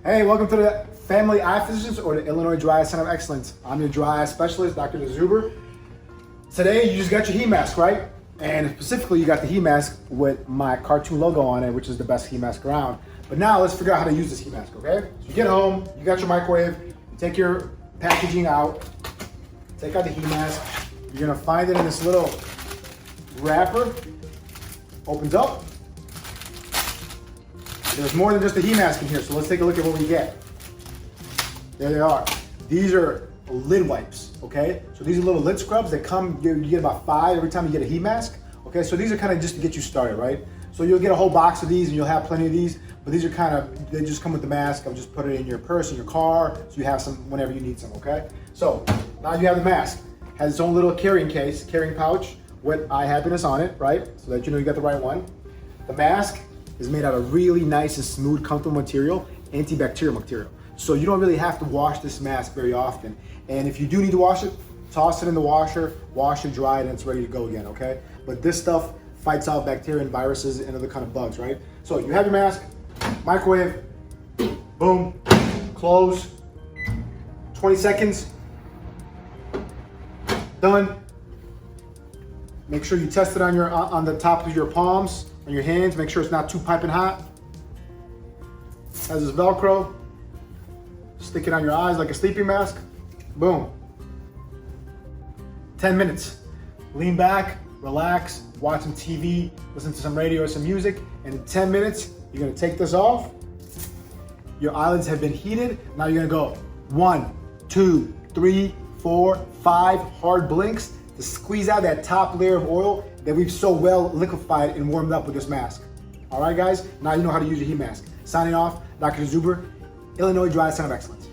Hey, welcome to the Family Eye Physicians or the Illinois Dry Eye Center of Excellence. I'm your dry eye specialist, Dr. Zuber. Today, you just got your heat mask, right? And specifically, you got the heat mask with my cartoon logo on it, which is the best heat mask around. But now, let's figure out how to use this heat mask, okay? So you get home, you got your microwave, you take your packaging out, take out the heat mask. You're gonna find it in this little wrapper. Opens up. There's more than just a heat mask in here, so let's take a look at what we get. There they are. These are lid wipes, okay? So these are little lid scrubs that come, you get about 5 every time you get a heat mask, okay? So these are kind of just to get you started, right? So you'll get a whole box of these and you'll have plenty of these, but these are kind of, they just come with the mask. I'll just put it in your purse, in your car, so you have some whenever you need some, okay? So now you have the mask. Has its own little carrying case, carrying pouch with eye happiness on it, right? So that you know you got the right one. The mask is made out of really nice and smooth, comfortable material, antibacterial material. So you don't really have to wash this mask very often. And if you do need to wash it, toss it in the washer, wash it, dry it, and it's ready to go again, okay? But this stuff fights out bacteria and viruses and other kind of bugs, right? So you have your mask, microwave, boom, close, 20 seconds, done. Make sure you test it on the top of your palms, on your hands. Make sure it's not too piping hot. Has this Velcro. Stick it on your eyes like a sleeping mask. Boom. 10 minutes. Lean back, relax, watch some TV, listen to some radio or some music, and in 10 minutes, you're gonna take this off. Your eyelids have been heated. Now you're gonna go 1, 2, 3, 4, 5 hard blinks to squeeze out that top layer of oil that we've so well liquefied and warmed up with this mask. All right, guys, now you know how to use your heat mask. Signing off, Dr. Zuber, Illinois Dry Eye Center of Excellence.